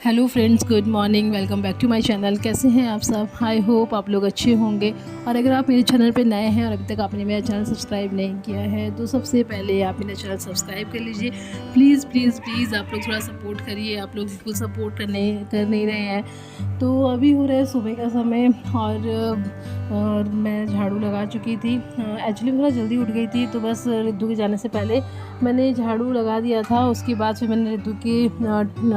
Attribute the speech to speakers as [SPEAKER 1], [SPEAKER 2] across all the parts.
[SPEAKER 1] Hello friends, good morning. Welcome back to my channel. कैसे हैं आप सब? आई होप आप लोग अच्छे होंगे। और अगर आप मेरे चैनल पे नए हैं और अभी तक आपने मेरा चैनल सब्सक्राइब नहीं किया है तो सबसे पहले आप मेरा चैनल सब्सक्राइब कर लीजिए। प्लीज़ प्लीज़ प्लीज़ आप लोग थोड़ा सपोर्ट करिए। आप लोग बिल्कुल सपोर्ट कर नहीं रहे हैं। तो अभी हो रहा है सुबह का समय और मैं झाड़ू लगा चुकी थी। एक्चुअली थोड़ा जल्दी उठ गई थी तो बस रिद्धू के जाने से पहले मैंने झाड़ू लगा दिया था। उसके बाद फिर मैंने रिद्धू के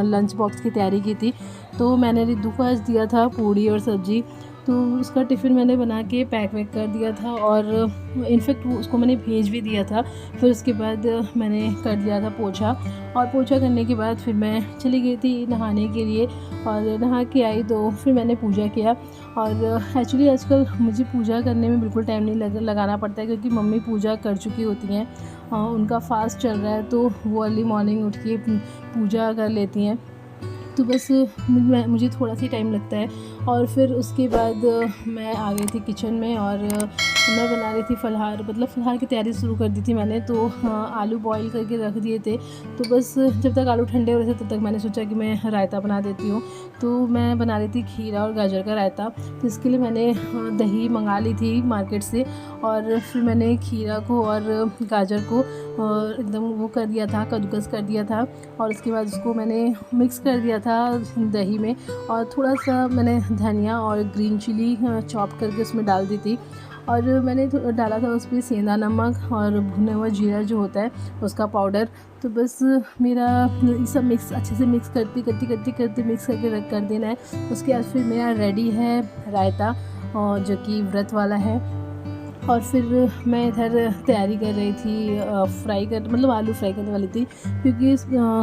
[SPEAKER 1] लंच बॉक्स की तैयारी की थी। तो मैंने रिद्धू को आज दिया था पूड़ी और सब्ज़ी। तो उसका टिफ़िन मैंने बना के पैक वैक कर दिया था और इनफेक्ट उसको मैंने भेज भी दिया था। फिर उसके बाद मैंने कर दिया था पोछा। और पोछा करने के बाद फिर मैं चली गई थी नहाने के लिए। और नहा के आई तो फिर मैंने पूजा किया। और एक्चुअली आजकल मुझे पूजा करने में बिल्कुल टाइम नहीं लगाना पड़ता है, क्योंकि मम्मी पूजा कर चुकी होती हैं। उनका फास्ट चल रहा है तो वो अर्ली मॉर्निंग उठ के पूजा कर लेती हैं। तो बस मुझे थोड़ा सी टाइम लगता है। और फिर उसके बाद मैं आ गई थी किचन में और मैं बना रही थी फलहार। मतलब फलहार की तैयारी शुरू कर दी थी मैंने। तो आलू बॉईल करके रख दिए थे। तो बस जब तक आलू ठंडे हो रहे थे तब तक मैंने सोचा कि मैं रायता बना देती हूँ। तो मैं बना रही थी खीरा और गाजर का रायता। तो इसके लिए मैंने दही मंगा ली थी मार्केट से। और फिर मैंने खीरा को और गाजर को एकदम वो कर दिया था, कद्दूकस कर दिया था। और उसके बाद उसको मैंने मिक्स कर दिया था दही में। और थोड़ा सा मैंने धनिया और ग्रीन चिली चॉप करके उसमें डाल दी थी। और मैंने डाला था उस पर सेंधा नमक और भुना हुआ जीरा जो होता है उसका पाउडर। तो बस मेरा ये सब मिक्स अच्छे से मिक्स करते मिक्स करके रख कर देना है। उसके बाद फिर मेरा रेडी है रायता, और जो कि व्रत वाला है। और फिर मैं इधर तैयारी कर रही थी मतलब आलू फ्राई करने वाली थी, क्योंकि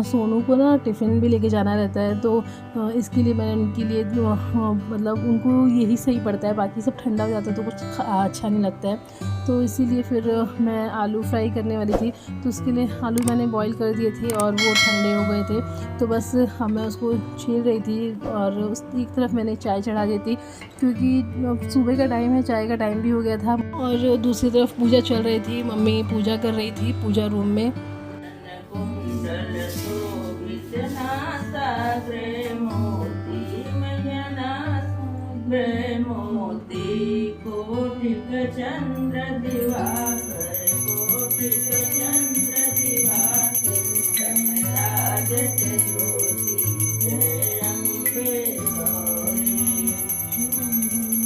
[SPEAKER 1] सोनू को ना टिफ़िन भी लेके जाना रहता है। तो इसके लिए मैंने उनके लिए मतलब उनको यही सही पड़ता है, बाकी सब ठंडा हो जाता है तो कुछ अच्छा नहीं लगता है। तो इसीलिए फिर मैं आलू फ्राई करने वाली थी। तो उसके लिए आलू मैंने बॉईल कर दिए थे और वो ठंडे हो गए थे। तो बस मैं उसको छील रही थी और उस एक तरफ मैंने चाय चढ़ा दी थी, क्योंकि सुबह का टाइम है, चाय का टाइम भी हो गया था। और दूसरी तरफ पूजा चल रही थी, मम्मी पूजा कर रही थी पूजा रूम में।
[SPEAKER 2] चंद्र दिवाकर कोटिक चंद्र दिवाकर ज्योति जय अम्बे गौरी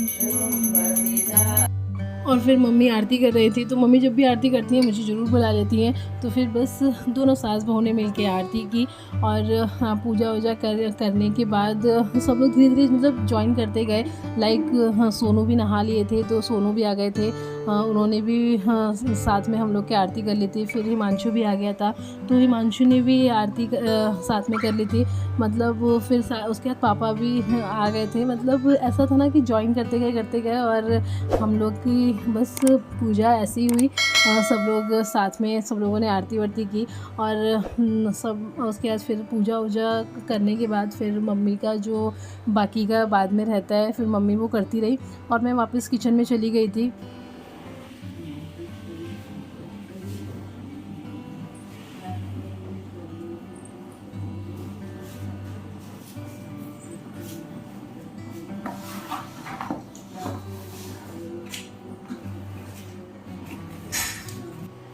[SPEAKER 2] शुंभ विधा।
[SPEAKER 1] और फिर मम्मी आरती कर रही थी। तो मम्मी जब भी आरती करती हैं मुझे ज़रूर बुला लेती हैं। तो फिर बस दोनों सास बहू ने मिल के आरती की। और पूजा वूजा करने के बाद सब लोग धीरे धीरे मतलब ज्वाइन करते गए। लाइक सोनू भी नहा लिए थे तो सोनू भी आ गए थे। उन्होंने भी साथ में हम लोग की आरती कर ली थी। फिर हिमांशु भी आ गया था तो हिमांशु ने भी आरती साथ में कर ली थी। मतलब फिर उसके बाद पापा भी आ गए थे। मतलब ऐसा था ना कि ज्वाइन करते गए और हम लोग की बस पूजा ऐसी ही हुई। सब लोग साथ में सब लोगों ने आरती वारती की। और सब उसके बाद फिर पूजा वूजा करने के बाद फिर मम्मी का जो बाकी का बाद में रहता है फिर मम्मी वो करती रही और मैं वापस किचन में चली गई थी।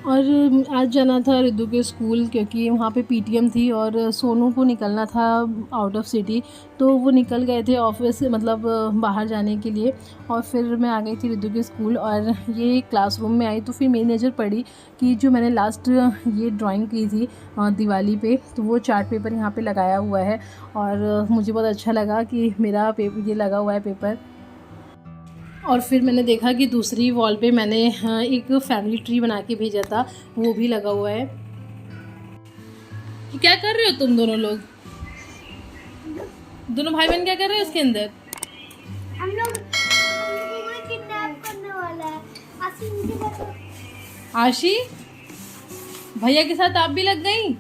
[SPEAKER 1] और आज जाना था रिद्धू के स्कूल, क्योंकि वहाँ पे पीटीएम थी और सोनू को निकलना था आउट ऑफ सिटी। तो वो निकल गए थे ऑफिस मतलब बाहर जाने के लिए। और फिर मैं आ गई थी रिद्धू के स्कूल और ये क्लासरूम में आई तो फिर मेरी नज़र पड़ी कि जो मैंने लास्ट ये ड्राइंग की थी दिवाली पे, तो वो चार्ट पेपर यहाँ पे लगाया हुआ है। और मुझे बहुत अच्छा लगा कि मेरा ये लगा हुआ है पेपर। और फिर मैंने देखा कि दूसरी वॉल पे मैंने एक फैमिली ट्री बना के भेजा था, वो भी लगा हुआ है। क्या कर रहे हो तुम दोनों लोग? दोनों भाई बहन क्या कर रहे हो उसके अंदर?
[SPEAKER 3] हम लोग किडनैप करने वाला है।
[SPEAKER 1] आशी, भैया के साथ आप भी लग गई?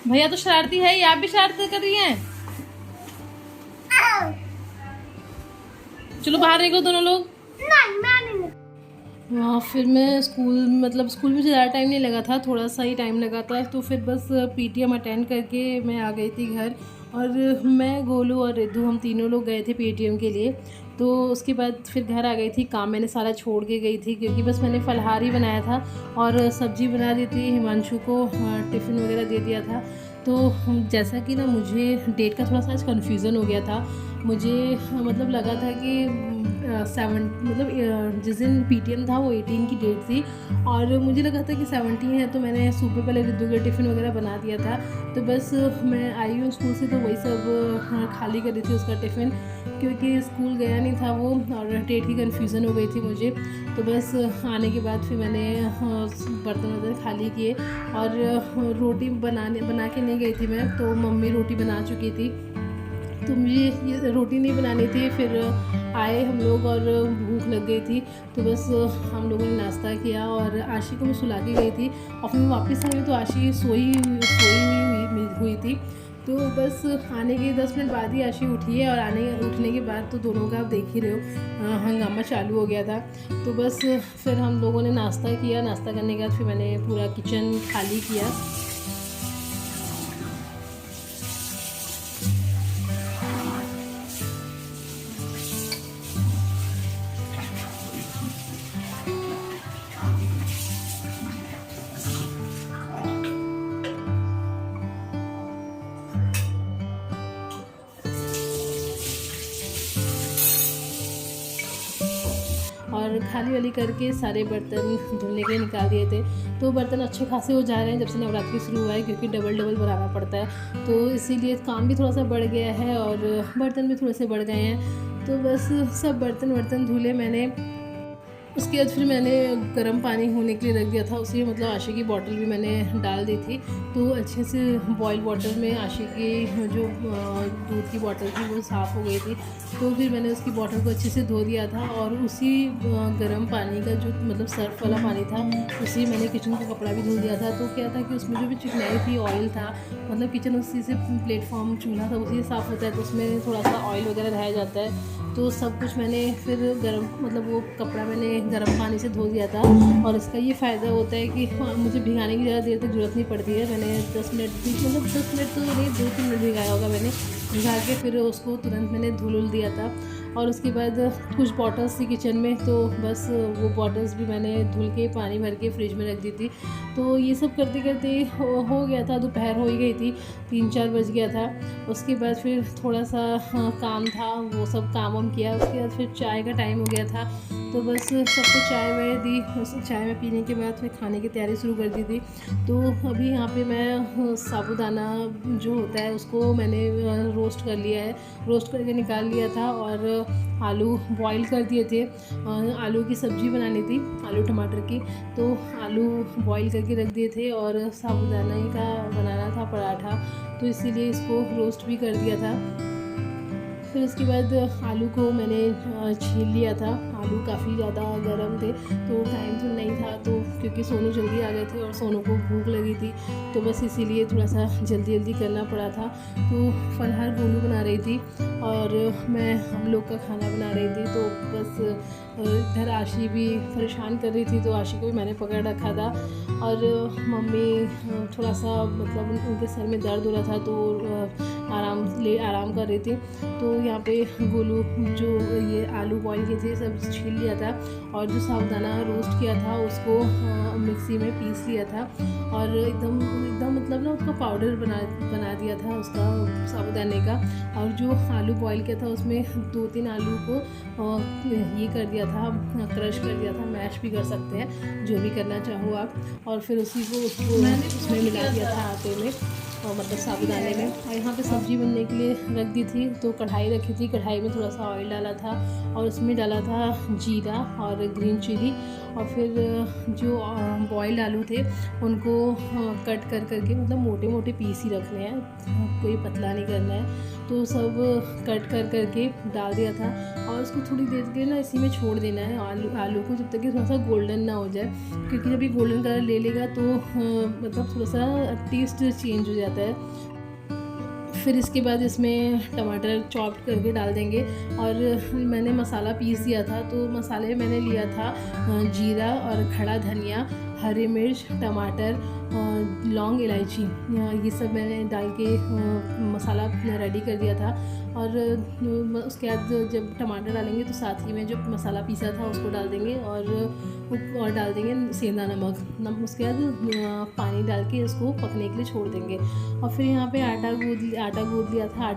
[SPEAKER 1] भैया तो शरारती है, आप भी शरारत कर रही हैं। चलो बाहर देखो दोनों लोग।
[SPEAKER 3] नहीं, मैं नहीं।
[SPEAKER 1] फिर मैं स्कूल में ज़्यादा टाइम नहीं लगा था, थोड़ा सा ही टाइम लगा था। तो फिर बस पीटीएम अटेंड करके मैं आ गई थी घर। और मैं, गोलू और रिद्धू हम तीनों लोग गए थे पेटीएम के लिए। तो उसके बाद फिर घर आ गई थी, काम मैंने सारा छोड़ के गई थी क्योंकि बस मैंने फलाहार ही बनाया था और सब्ज़ी बना दी थी, हिमांशु को टिफ़िन वगैरह दे दिया था। तो जैसा कि ना मुझे डेट का थोड़ा सा आज कन्फ्यूज़न हो गया था। मुझे मतलब लगा था कि 7 मतलब जिस दिन पीटीएम था वो 18 की डेट थी और मुझे लगा था कि 17 है, तो मैंने सुबह पहले रिद्धू का टिफ़िन वगैरह बना दिया था। तो बस मैं आई हूँ स्कूल से तो वही सब खाली कर रही थी उसका टिफ़िन, क्योंकि स्कूल गया नहीं था वो और डेट की कन्फ्यूज़न हो गई थी मुझे। तो बस आने के बाद फिर मैंने बर्तन वर्तन खाली किए और रोटी बना के नहीं गई थी मैं, तो मम्मी रोटी बना चुकी थी, तो मुझे ये रोटी नहीं बनानी थी। फिर आए हम लोग और भूख लग गई थी, तो बस हम लोगों ने नाश्ता किया और आशी को मैं सुला के गई थी और फिर मैं वापस आई तो आशी सोई हुई थी। तो बस आने के 10 मिनट बाद ही आशी उठी है और उठने के बाद तो दोनों का आप देख ही रहे हो हंगामा चालू हो गया था। तो बस फिर हम लोगों ने नाश्ता किया, नाश्ता करने के बाद फिर मैंने पूरा किचन खाली किया। और खाली वाली करके सारे बर्तन धुलने के लिए निकाल दिए थे। तो बर्तन अच्छे खासे हो जा रहे हैं जब से नवरात्रि शुरू हुआ है, क्योंकि डबल बनाना पड़ता है, तो इसीलिए काम भी थोड़ा सा बढ़ गया है और बर्तन भी थोड़े से बढ़ गए हैं। तो बस सब बर्तन धुले मैंने। उसके बाद फिर मैंने गर्म पानी होने के लिए रख दिया था उसी, मतलब आशी की बॉटल भी मैंने डाल दी थी, तो अच्छे से बॉयल वाटर में आशी की जो दूध की बॉटल थी वो साफ़ हो गई थी। तो फिर मैंने उसकी बॉटल को अच्छे से धो दिया था और उसी गर्म पानी का जो मतलब सर्फ वाला पानी था उसी मैंने किचन का कपड़ा भी धो दिया था। तो क्या था कि उसमें जो भी चिकनाई थी, ऑयल था, मतलब किचन उसी से प्लेटफॉर्म चूल्हा था उसी से साफ़ होता है, तो उसमें थोड़ा सा ऑयल वगैरह रह जाता है। तो सब कुछ मैंने फिर गर्म मतलब वो कपड़ा मैंने गर्म पानी से धो दिया था और इसका ये फ़ायदा होता है कि मुझे भिगाने की ज़्यादा देर तक ज़रूरत नहीं पड़ती है। मैंने 10 मिनट भी, मतलब 10 मिनट तो नहीं, 2-3 मिनट भिगाया होगा मैंने, भिगा के फिर उसको तुरंत मैंने धुल दिया था। और उसके बाद कुछ बॉटल्स थी किचन में, तो बस वो बॉटल्स भी मैंने धुल के पानी भर के फ्रिज में रख दी थी। तो ये सब करते करते हो गया था, दोपहर हो ही गई थी, 3-4 बज गया था। उसके बाद फिर थोड़ा सा काम था, वो सब काम किया। उसके बाद फिर चाय का टाइम हो गया था, तो बस सबको चाय वाय दी। चाय में पीने के बाद फिर खाने की तैयारी शुरू कर दी थी। तो अभी यहाँ पे मैं साबूदाना जो होता है उसको मैंने रोस्ट कर लिया है, रोस्ट करके निकाल लिया था और आलू बॉईल कर दिए थे। आलू की सब्ज़ी बनानी थी, आलू टमाटर की, तो आलू बॉईल करके रख दिए थे और साबूदाना का बनाना था पराठा, तो इसीलिए इसको रोस्ट भी कर दिया था। फिर उसके बाद आलू को मैंने छील लिया था। आलू काफ़ी ज़्यादा गर्म थे तो टाइम तो नहीं था, तो क्योंकि सोनू जल्दी आ गए थे और सोनू को भूख लगी थी, तो बस इसीलिए थोड़ा सा जल्दी करना पड़ा था। तो फलहार गोलू बना रही थी और मैं हम लोग का खाना बना रही थी। तो बस इधर आशी भी परेशान कर रही थी, तो आशी को भी मैंने पकड़ रखा था और मम्मी थोड़ा सा मतलब उनके सर में दर्द हो रहा था, तो आराम कर रही थी। तो यहाँ पे गोलू जो ये आलू बॉईल किए थे सब छील लिया था और जो साबूदाना रोस्ट किया था उसको मिक्सी में पीस लिया था और एकदम मतलब ना उसका पाउडर बना दिया था उसका साबूदाने का। और जो आलू बॉईल किया था उसमें 2-3 आलू को ये कर दिया था, क्रश कर दिया था, मैश भी कर सकते हैं, जो भी करना चाहो आप। और फिर उसी को उसमें मिला दिया था आटे में और मतलब साबूदाने में। और यहाँ पे सब्ज़ी बनने के लिए रख दी थी, तो कढ़ाई रखी थी, कढ़ाई में थोड़ा सा ऑयल डाला था और उसमें डाला था जीरा और ग्रीन चिली। और फिर जो बॉइल्ड आलू थे उनको कट करके मतलब मोटे मोटे पीस ही रखने हैं, कोई पतला नहीं करना है। तो सब कट करके डाल दिया था और उसको थोड़ी देर के लिए ना इसी में छोड़ देना है आलू को, जब तक कि थोड़ा सा गोल्डन ना हो जाए, क्योंकि जब ये गोल्डन कलर ले लेगा तो मतलब थोड़ा सा टेस्ट चेंज हो जाता है। फिर इसके बाद इसमें टमाटर चॉप करके डाल देंगे। और मैंने मसाला पीस दिया था, तो मसाले में मैंने लिया था जीरा और खड़ा धनिया, हरी मिर्च, टमाटर, लौंग, इलायची, ये सब मैंने डाल के मसाला रेडी कर दिया था। और उसके बाद जब टमाटर डालेंगे तो साथ ही में जो मसाला पीसा था उसको डाल देंगे और डाल देंगे सेंधा नमक। उसके बाद पानी डाल के इसको पकने के लिए छोड़ देंगे। और फिर यहाँ पे आटा गूँथ लिया था।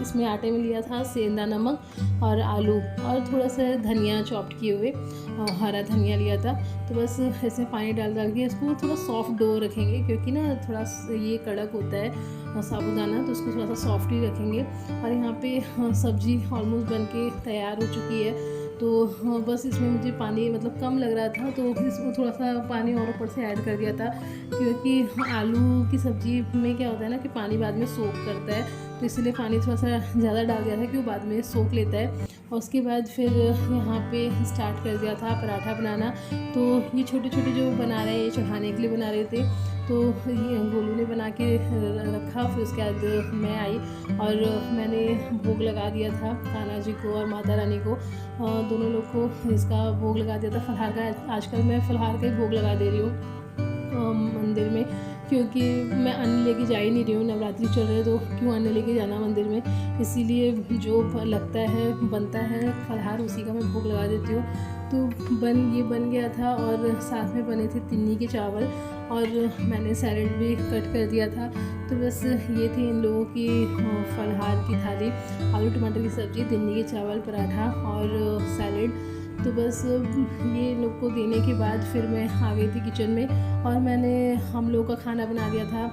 [SPEAKER 1] इसमें आटे में लिया था सेंधा नमक और आलू और थोड़ा सा धनिया चॉप्ड किए हुए, हरा धनिया लिया था। तो बस ऐसे पानी डाल के इसको थोड़ा सॉफ्ट डो रखेंगे, क्योंकि ना थोड़ा ये कड़क होता है साबूदाना, तो उसको थोड़ा सा सॉफ्ट ही रखेंगे। और यहाँ पे सब्ज़ी ऑलमोस्ट बन के तैयार हो चुकी है। तो बस इसमें मुझे पानी मतलब कम लग रहा था, तो इसमें थोड़ा सा पानी और ऊपर से ऐड कर दिया था, क्योंकि आलू की सब्ज़ी में क्या होता है ना कि पानी बाद में सोख करता है, तो इसलिए पानी थोड़ा सा ज़्यादा डाल दिया था कि वो बाद में सोख लेता है। और उसके बाद फिर यहाँ पे स्टार्ट कर दिया था पराठा बनाना। तो ये छोटे छोटे जो बना रहे हैं, ये चढ़ाने के लिए बना रहे थे। तो ये गोलू ने बना के रखा। फिर उसके बाद मैं आई और मैंने भोग लगा दिया था कान्हा जी को और माता रानी को, दोनों लोग को इसका भोग लगा दिया था फलाहार का। आजकल मैं फलाहार का ही भोग लगा दे रही हूँ मंदिर में, क्योंकि मैं अन्न लेके जा ही नहीं रही हूँ। नवरात्रि चल रहे तो क्यों अन्न लेके जाना मंदिर में, इसीलिए जो लगता है बनता है फलाहार उसी का मैं भोग लगा देती हूँ। तो ये बन गया था और साथ में बने थे तिन्नी के चावल और मैंने सैलेड भी कट कर दिया था। तो बस ये थी इन लोगों की फलाहार की थाली, आलू टमाटर की सब्ज़ी, तिन्नी के चावल, पराठा और सैलेड। तो बस ये लोग को देने के बाद फिर मैं आ गई थी किचन में और मैंने हम लोग का खाना बना दिया था,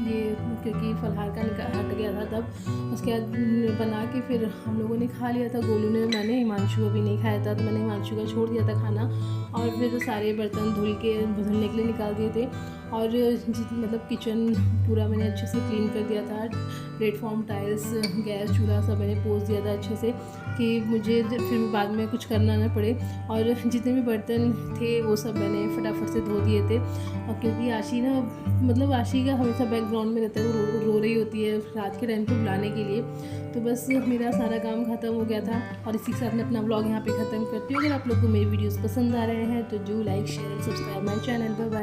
[SPEAKER 1] ये क्योंकि फलाहार का हट गया था तब। उसके बाद बना के फिर हम लोगों ने खा लिया था, गोलू ने, मैंने, हिमांशु अभी नहीं खाया था तो मैंने हिमांशु का छोड़ दिया था खाना। और फिर सारे बर्तन धुलने के लिए निकाल दिए थे और मतलब किचन पूरा मैंने अच्छे से क्लीन कर दिया था। प्लेटफॉर्म, टाइल्स, गैस, चूल्हा सब मैंने पोंछ दिया था अच्छे से कि मुझे फिर बाद में कुछ करना ना पड़े। और जितने भी बर्तन थे वो सब मैंने फटाफट से धो दिए थे। और क्योंकि आशी ना मतलब आशी का हमेशा बैकग्राउंड में रहता है, वो रो रही होती है रात के टाइम पे बुलाने के लिए। तो बस मेरा सारा काम ख़त्म हो गया था और इसी के साथ मैं अपना व्लॉग यहाँ पे ख़त्म करती हूँ। अगर आप लोग को मेरी वीडियोस पसंद आ रहे हैं तो do like, share and subscribe my channel. Bye bye.